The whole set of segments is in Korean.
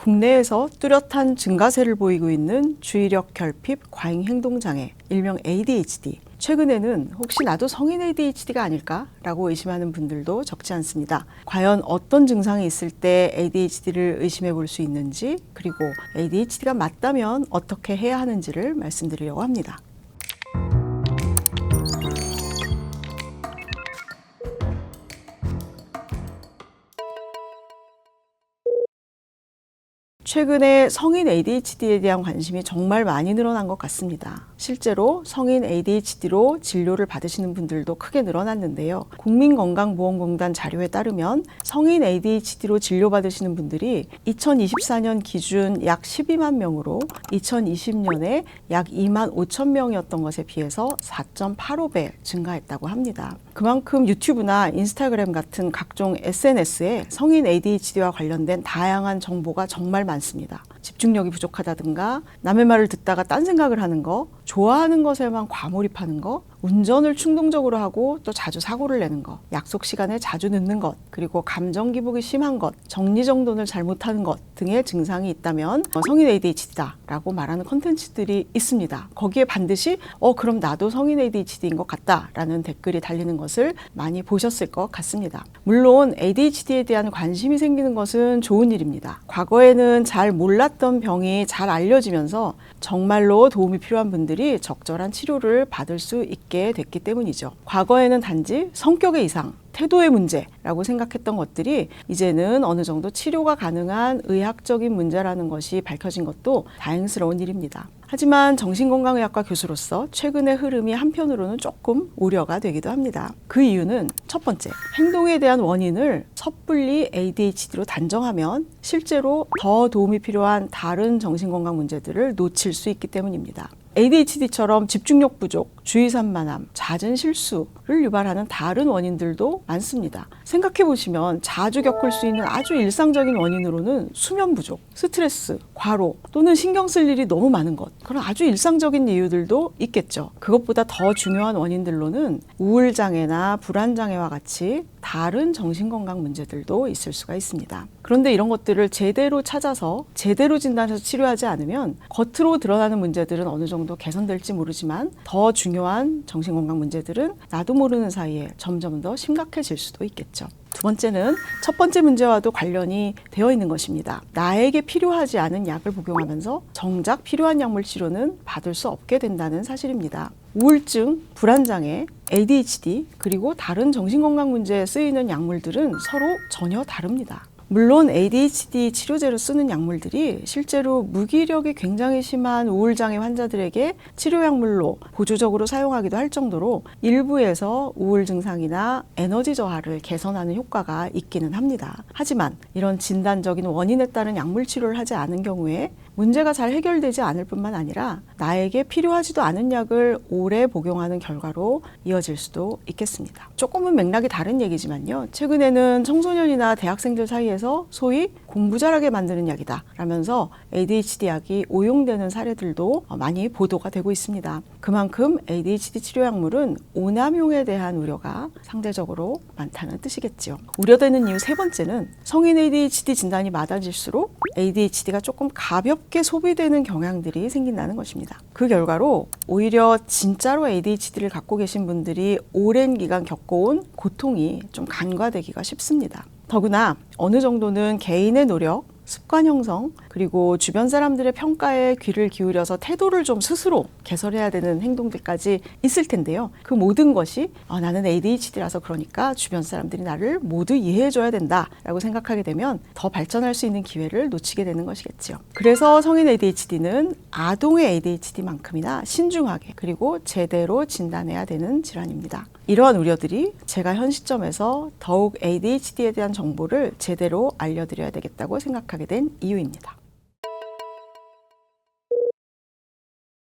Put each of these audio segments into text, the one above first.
국내에서 뚜렷한 증가세를 보이고 있는 주의력 결핍 과잉 행동장애, 일명 ADHD. 최근에는 혹시 나도 성인 ADHD가 아닐까라고 의심하는 분들도 적지 않습니다. 과연 어떤 증상이 있을 때 ADHD를 의심해 볼 수 있는지, 그리고 ADHD가 맞다면 어떻게 해야 하는지를 말씀드리려고 합니다. 최근에 성인 ADHD에 대한 관심이 정말 많이 늘어난 것 같습니다. 실제로 성인 ADHD로 진료를 받으시는 분들도 크게 늘어났는데요. 국민건강보험공단 자료에 따르면 성인 ADHD로 진료받으시는 분들이 2024년 기준 약 12만 명으로 2020년에 약 2만 5천 명이었던 것에 비해서 4.85배 증가했다고 합니다. 그만큼 유튜브나 인스타그램 같은 각종 SNS에 성인 ADHD와 관련된 다양한 정보가 정말 많습니다. 집중력이 부족하다든가 남의 말을 듣다가 딴 생각을 하는 거, 좋아하는 것에만 과몰입하는 거, 운전을 충동적으로 하고 또 자주 사고를 내는 것, 약속 시간에 자주 늦는 것, 그리고 감정 기복이 심한 것, 정리정돈을 잘못하는 것 등의 증상이 있다면 성인 ADHD다라고 말하는 콘텐츠들이 있습니다. 거기에 반드시 그럼 나도 성인 ADHD인 것 같다라는 댓글이 달리는 것을 많이 보셨을 것 같습니다. 물론 ADHD에 대한 관심이 생기는 것은 좋은 일입니다. 과거에는 잘 몰랐던 병이 잘 알려지면서 정말로 도움이 필요한 분들이 적절한 치료를 받을 수 있게 됐기 때문이죠. 과거에는 단지 성격의 이상, 태도의 문제라고 생각했던 것들이 이제는 어느 정도 치료가 가능한 의학적인 문제라는 것이 밝혀진 것도 다행스러운 일입니다. 하지만 정신건강의학과 교수로서 최근의 흐름이 한편으로는 조금 우려가 되기도 합니다. 그 이유는 첫 번째, 행동에 대한 원인을 섣불리 ADHD로 단정하면 실제로 더 도움이 필요한 다른 정신건강 문제들을 놓칠 수 있기 때문입니다. ADHD처럼 집중력 부족, 주의산만함, 잦은 실수를 유발하는 다른 원인들도 많습니다. 생각해보시면 자주 겪을 수 있는 아주 일상적인 원인으로는 수면 부족, 스트레스, 과로 또는 신경 쓸 일이 너무 많은 것, 그런 아주 일상적인 이유들도 있겠죠. 그것보다 더 중요한 원인들로는 우울장애나 불안장애와 같이 다른 정신건강 문제들도 있을 수가 있습니다. 그런데 이런 것들을 제대로 찾아서 제대로 진단해서 치료하지 않으면 겉으로 드러나는 문제들은 어느 정도 개선될지 모르지만 더 중요한 정신건강 문제들은 나도 모르는 사이에 점점 더 심각해질 수도 있겠죠. 두 번째는 첫 번째 문제와도 관련이 되어 있는 것입니다. 나에게 필요하지 않은 약을 복용하면서 정작 필요한 약물 치료는 받을 수 없게 된다는 사실입니다. 우울증, 불안장애, ADHD 그리고 다른 정신건강 문제에 쓰이는 약물들은 서로 전혀 다릅니다. 물론 ADHD 치료제로 쓰는 약물들이 실제로 무기력이 굉장히 심한 우울장애 환자들에게 치료약물로 보조적으로 사용하기도 할 정도로 일부에서 우울 증상이나 에너지 저하를 개선하는 효과가 있기는 합니다. 하지만 이런 진단적인 원인에 따른 약물 치료를 하지 않은 경우에 문제가 잘 해결되지 않을 뿐만 아니라 나에게 필요하지도 않은 약을 오래 복용하는 결과로 이어질 수도 있겠습니다. 조금은 맥락이 다른 얘기지만요. 최근에는 청소년이나 대학생들 사이에서 소위 공부 잘하게 만드는 약이다 라면서 ADHD 약이 오용되는 사례들도 많이 보도가 되고 있습니다. 그만큼 ADHD 치료약물은 오남용에 대한 우려가 상대적으로 많다는 뜻이겠죠. 우려되는 이유 세 번째는 성인 ADHD 진단이 많아질수록 ADHD가 조금 가볍게 소비되는 경향들이 생긴다는 것입니다. 그 결과로 오히려 진짜로 ADHD를 갖고 계신 분들이 오랜 기간 겪어온 고통이 좀 간과되기가 쉽습니다. 더구나 어느 정도는 개인의 노력, 습관 형성, 그리고 주변 사람들의 평가에 귀를 기울여서 태도를 좀 스스로 개설해야 되는 행동들까지 있을 텐데요. 그 모든 것이 나는 ADHD라서 그러니까 주변 사람들이 나를 모두 이해해줘야 된다라고 생각하게 되면 더 발전할 수 있는 기회를 놓치게 되는 것이겠죠. 그래서 성인 ADHD는 아동의 ADHD만큼이나 신중하게 그리고 제대로 진단해야 되는 질환입니다. 이러한 우려들이 제가 현 시점에서 더욱 ADHD에 대한 정보를 제대로 알려드려야 되겠다고 생각하게 된 이유입니다.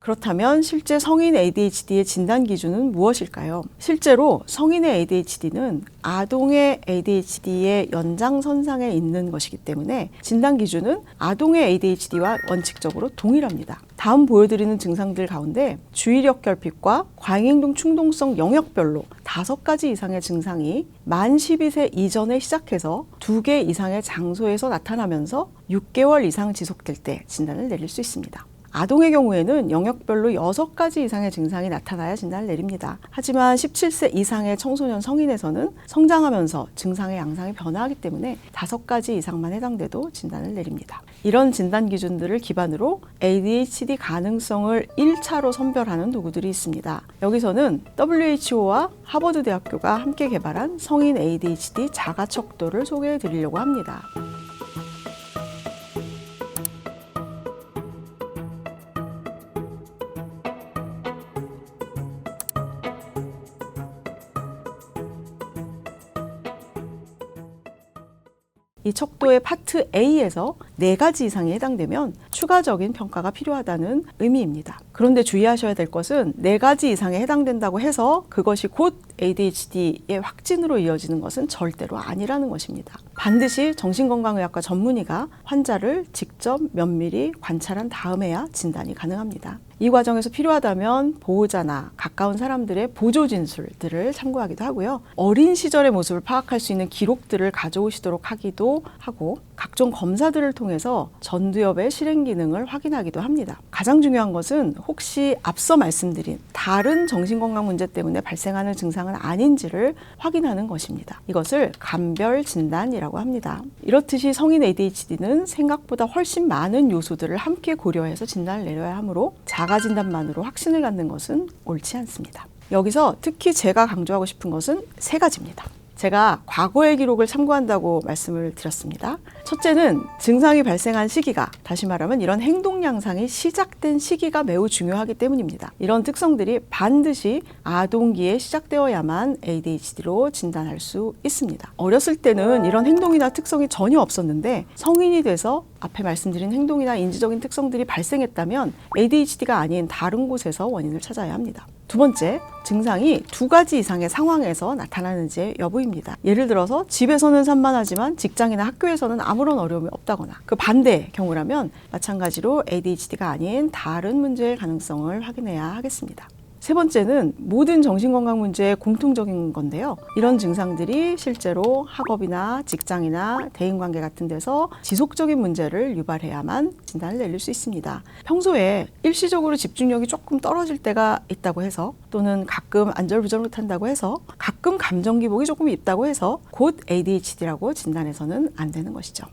그렇다면 실제 성인 ADHD의 진단 기준은 무엇일까요? 실제로 성인의 ADHD는 아동의 ADHD의 연장선상에 있는 것이기 때문에 진단 기준은 아동의 ADHD와 원칙적으로 동일합니다. 다음 보여드리는 증상들 가운데 주의력 결핍과 과잉행동 충동성 영역별로 5가지 이상의 증상이 만 12세 이전에 시작해서 2개 이상의 장소에서 나타나면서 6개월 이상 지속될 때 진단을 내릴 수 있습니다. 아동의 경우에는 영역별로 6가지 이상의 증상이 나타나야 진단을 내립니다. 하지만 17세 이상의 청소년 성인에서는 성장하면서 증상의 양상이 변화하기 때문에 5가지 이상만 해당돼도 진단을 내립니다. 이런 진단 기준들을 기반으로 ADHD 가능성을 1차로 선별하는 도구들이 있습니다. 여기서는 WHO와 하버드 대학교가 함께 개발한 성인 ADHD 자가 척도를 소개해 드리려고 합니다. 이 척도의 파트 A에서 4가지 이상이 해당되면 추가적인 평가가 필요하다는 의미입니다. 그런데 주의하셔야 될 것은 4가지 이상에 해당된다고 해서 그것이 곧 ADHD의 확진으로 이어지는 것은 절대로 아니라는 것입니다. 반드시 정신건강의학과 전문의가 환자를 직접 면밀히 관찰한 다음에야 진단이 가능합니다. 이 과정에서 필요하다면 보호자나 가까운 사람들의 보조 진술들을 참고하기도 하고요. 어린 시절의 모습을 파악할 수 있는 기록들을 가져오시도록 하기도 하고 각종 검사들을 통해서 전두엽의 실행 기능을 확인하기도 합니다. 가장 중요한 것은 혹시 앞서 말씀드린 다른 정신건강 문제 때문에 발생하는 증상은 아닌지를 확인하는 것입니다. 이것을 감별 진단이라고 합니다. 이렇듯이 성인 ADHD는 생각보다 훨씬 많은 요소들을 함께 고려해서 진단을 내려야 하므로 자가 진단만으로 확신을 갖는 것은 옳지 않습니다. 여기서 특히 제가 강조하고 싶은 것은 3가지입니다. 제가 과거의 기록을 참고한다고 말씀을 드렸습니다. 첫째는 증상이 발생한 시기가, 다시 말하면 이런 행동 양상이 시작된 시기가 매우 중요하기 때문입니다. 이런 특성들이 반드시 아동기에 시작되어야만 ADHD로 진단할 수 있습니다. 어렸을 때는 이런 행동이나 특성이 전혀 없었는데 성인이 돼서 앞에 말씀드린 행동이나 인지적인 특성들이 발생했다면 ADHD가 아닌 다른 곳에서 원인을 찾아야 합니다. 2번째, 증상이 2가지 이상의 상황에서 나타나는지의 여부입니다. 예를 들어서 집에서는 산만하지만 직장이나 학교에서는 아무런 어려움이 없다거나 그 반대의 경우라면 마찬가지로 ADHD가 아닌 다른 문제의 가능성을 확인해야 하겠습니다. 3번째는 모든 정신건강 문제의 공통적인 건데요. 이런 증상들이 실제로 학업이나 직장이나 대인관계 같은 데서 지속적인 문제를 유발해야만 진단을 내릴 수 있습니다. 평소에 일시적으로 집중력이 조금 떨어질 때가 있다고 해서 또는 가끔 안절부절 못한다고 해서 가끔 감정 기복이 조금 있다고 해서 곧 ADHD라고 진단해서는 안 되는 것이죠.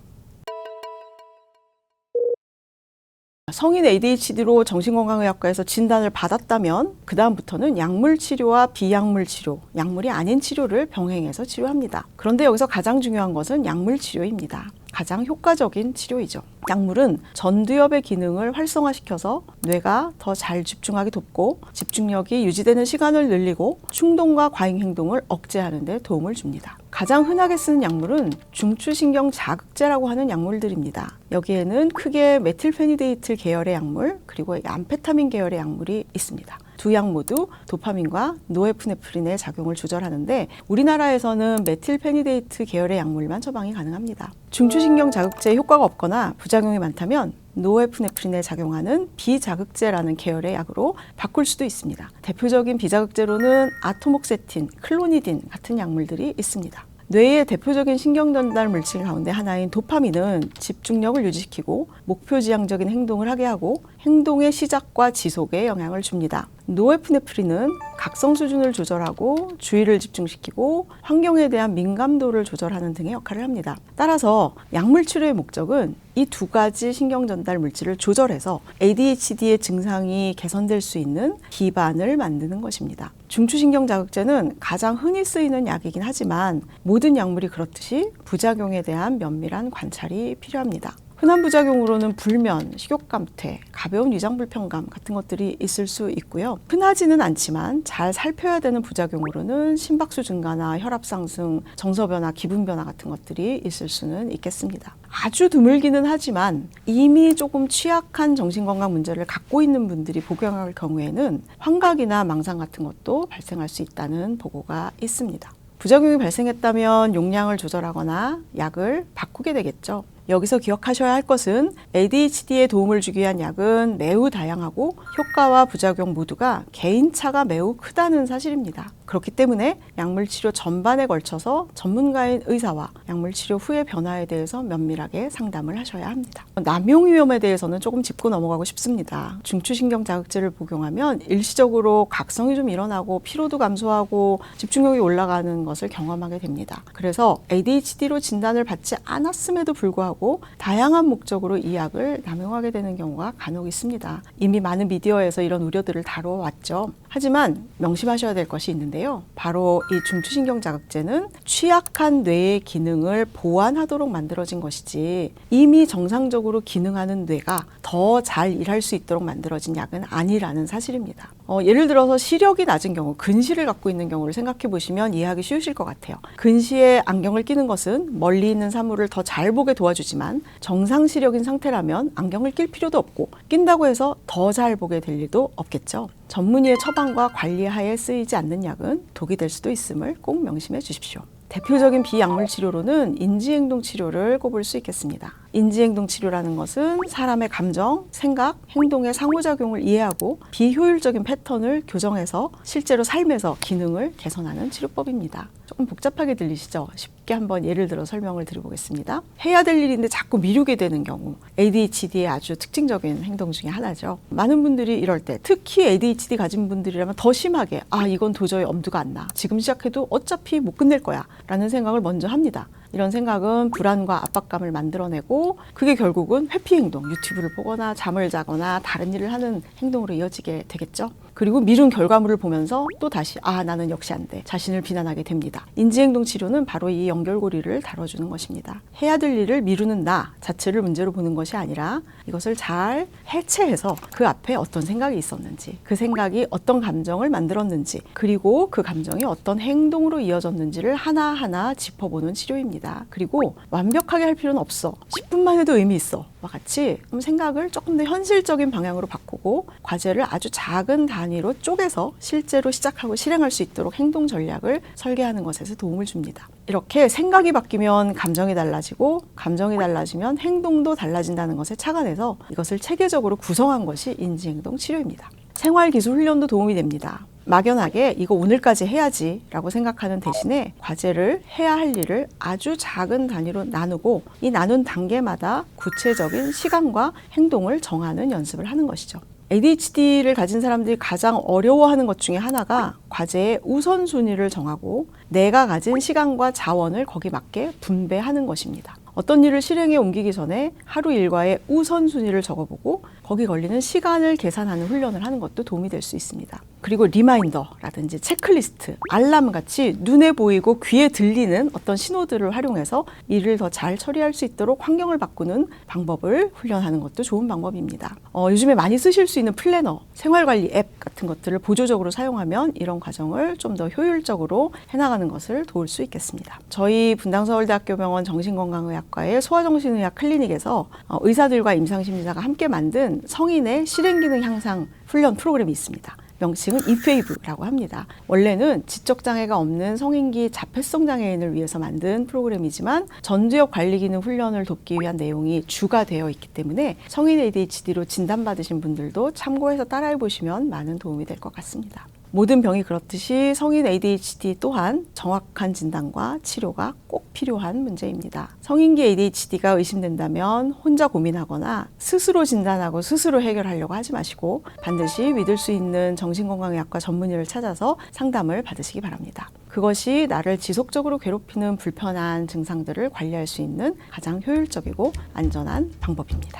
성인 ADHD로 정신건강의학과에서 진단을 받았다면 그 다음부터는 약물 치료와 비약물 치료, 약물이 아닌 치료를 병행해서 치료합니다. 그런데 여기서 가장 중요한 것은 약물 치료입니다. 가장 효과적인 치료이죠. 약물은 전두엽의 기능을 활성화시켜서 뇌가 더 잘 집중하게 돕고 집중력이 유지되는 시간을 늘리고 충동과 과잉 행동을 억제하는 데 도움을 줍니다. 가장 흔하게 쓰는 약물은 중추신경 자극제라고 하는 약물들입니다. 여기에는 크게 메틸페니데이트 계열의 약물 그리고 암페타민 계열의 약물이 있습니다. 2약 모두 도파민과 노에프네프린의 작용을 조절하는데 우리나라에서는 메틸페니데이트 계열의 약물만 처방이 가능합니다. 중추신경 자극제에 효과가 없거나 부작용이 많다면 노에프네프린에 작용하는 비자극제라는 계열의 약으로 바꿀 수도 있습니다. 대표적인 비자극제로는 아토목세틴, 클로니딘 같은 약물들이 있습니다. 뇌의 대표적인 신경전달 물질 가운데 하나인 도파민은 집중력을 유지시키고 목표지향적인 행동을 하게 하고 행동의 시작과 지속에 영향을 줍니다. 노에프네프린은 각성 수준을 조절하고 주의를 집중시키고 환경에 대한 민감도를 조절하는 등의 역할을 합니다. 따라서 약물 치료의 목적은 이 2가지 신경전달 물질을 조절해서 ADHD의 증상이 개선될 수 있는 기반을 만드는 것입니다. 중추신경 자극제는 가장 흔히 쓰이는 약이긴 하지만 모든 약물이 그렇듯이 부작용에 대한 면밀한 관찰이 필요합니다. 흔한 부작용으로는 불면, 식욕감퇴, 가벼운 위장불편감 같은 것들이 있을 수 있고요. 흔하지는 않지만 잘 살펴야 되는 부작용으로는 심박수 증가나 혈압 상승, 정서 변화, 기분 변화 같은 것들이 있을 수는 있겠습니다. 아주 드물기는 하지만 이미 조금 취약한 정신건강 문제를 갖고 있는 분들이 복용할 경우에는 환각이나 망상 같은 것도 발생할 수 있다는 보고가 있습니다. 부작용이 발생했다면 용량을 조절하거나 약을 바꾸게 되겠죠. 여기서 기억하셔야 할 것은 ADHD에 도움을 주기 위한 약은 매우 다양하고 효과와 부작용 모두가 개인차가 매우 크다는 사실입니다. 그렇기 때문에 약물치료 전반에 걸쳐서 전문가인 의사와 약물치료 후의 변화에 대해서 면밀하게 상담을 하셔야 합니다. 남용 위험에 대해서는 조금 짚고 넘어가고 싶습니다. 중추신경 자극제를 복용하면 일시적으로 각성이 좀 일어나고 피로도 감소하고 집중력이 올라가는 것을 경험하게 됩니다. 그래서 ADHD로 진단을 받지 않았음에도 불구하고 다양한 목적으로 이 약을 남용하게 되는 경우가 간혹 있습니다. 이미 많은 미디어에서 이런 우려들을 다뤄왔죠. 하지만 명심하셔야 될 것이 있는데요. 바로 이 중추신경 자극제는 취약한 뇌의 기능을 보완하도록 만들어진 것이지 이미 정상적으로 기능하는 뇌가 더 잘 일할 수 있도록 만들어진 약은 아니라는 사실입니다. 예를 들어서 시력이 낮은 경우, 근시를 갖고 있는 경우를 생각해 보시면 이해하기 쉬우실 것 같아요. 근시에 안경을 끼는 것은 멀리 있는 사물을 더 잘 보게 도와주지만 정상 시력인 상태라면 안경을 낄 필요도 없고 낀다고 해서 더 잘 보게 될 일도 없겠죠. 전문의의 처방과 관리하에 쓰이지 않는 약은 독이 될 수도 있음을 꼭 명심해 주십시오. 대표적인 비약물 치료로는 인지행동 치료를 꼽을 수 있겠습니다. 인지행동 치료라는 것은 사람의 감정, 생각, 행동의 상호작용을 이해하고 비효율적인 패턴을 교정해서 실제로 삶에서 기능을 개선하는 치료법입니다. 조금 복잡하게 들리시죠? 쉽게 한번 예를 들어 설명을 드려보겠습니다. 해야 될 일인데 자꾸 미루게 되는 경우, ADHD의 아주 특징적인 행동 중에 하나죠. 많은 분들이 이럴 때, 특히 ADHD 가진 분들이라면 더 심하게 이건 도저히 엄두가 안 나. 지금 시작해도 어차피 못 끝낼 거야 라는 생각을 먼저 합니다. 이런 생각은 불안과 압박감을 만들어내고 그게 결국은 회피 행동, 유튜브를 보거나 잠을 자거나 다른 일을 하는 행동으로 이어지게 되겠죠. 그리고 미룬 결과물을 보면서 또 다시 나는 역시 안 돼. 자신을 비난하게 됩니다. 인지행동 치료는 바로 이 연결고리를 다뤄주는 것입니다. 해야 될 일을 미루는 나 자체를 문제로 보는 것이 아니라 이것을 잘 해체해서 그 앞에 어떤 생각이 있었는지, 그 생각이 어떤 감정을 만들었는지, 그리고 그 감정이 어떤 행동으로 이어졌는지를 하나하나 짚어보는 치료입니다. 그리고 완벽하게 할 필요는 없어. 10분만 해도 의미 있어. 와 같이 생각을 조금 더 현실적인 방향으로 바꾸고 과제를 아주 작은 단위로 쪼개서 실제로 시작하고 실행할 수 있도록 행동 전략을 설계하는 것에서 도움을 줍니다. 이렇게 생각이 바뀌면 감정이 달라지고 감정이 달라지면 행동도 달라진다는 것에 착안해서 이것을 체계적으로 구성한 것이 인지행동 치료입니다. 생활기술 훈련도 도움이 됩니다. 막연하게 이거 오늘까지 해야지 라고 생각하는 대신에 과제를 해야 할 일을 아주 작은 단위로 나누고 이 나눈 단계마다 구체적인 시간과 행동을 정하는 연습을 하는 것이죠. ADHD를 가진 사람들이 가장 어려워하는 것 중에 하나가 과제의 우선순위를 정하고 내가 가진 시간과 자원을 거기에 맞게 분배하는 것입니다. 어떤 일을 실행에 옮기기 전에 하루 일과의 우선순위를 적어보고 거기 걸리는 시간을 계산하는 훈련을 하는 것도 도움이 될 수 있습니다. 그리고 리마인더라든지 체크리스트, 알람같이 눈에 보이고 귀에 들리는 어떤 신호들을 활용해서 일을 더 잘 처리할 수 있도록 환경을 바꾸는 방법을 훈련하는 것도 좋은 방법입니다. 요즘에 많이 쓰실 수 있는 플래너, 생활관리 앱 같은 것들을 보조적으로 사용하면 이런 과정을 좀 더 효율적으로 해나가는 것을 도울 수 있겠습니다. 저희 분당서울대학교병원 정신건강의학과의 소아정신의학 클리닉에서 의사들과 임상심리사가 함께 만든 성인의 실행기능 향상 훈련 프로그램이 있습니다. 명칭은 이페이브라고 합니다. 원래는 지적장애가 없는 성인기 자폐성 장애인을 위해서 만든 프로그램이지만 전두엽 관리기능 훈련을 돕기 위한 내용이 주가 되어 있기 때문에 성인 ADHD로 진단받으신 분들도 참고해서 따라해보시면 많은 도움이 될 것 같습니다. 모든 병이 그렇듯이 성인 ADHD 또한 정확한 진단과 치료가 꼭 필요한 문제입니다. 성인기 ADHD가 의심된다면 혼자 고민하거나 스스로 진단하고 스스로 해결하려고 하지 마시고 반드시 믿을 수 있는 정신건강의학과 전문의를 찾아서 상담을 받으시기 바랍니다. 그것이 나를 지속적으로 괴롭히는 불편한 증상들을 관리할 수 있는 가장 효율적이고 안전한 방법입니다.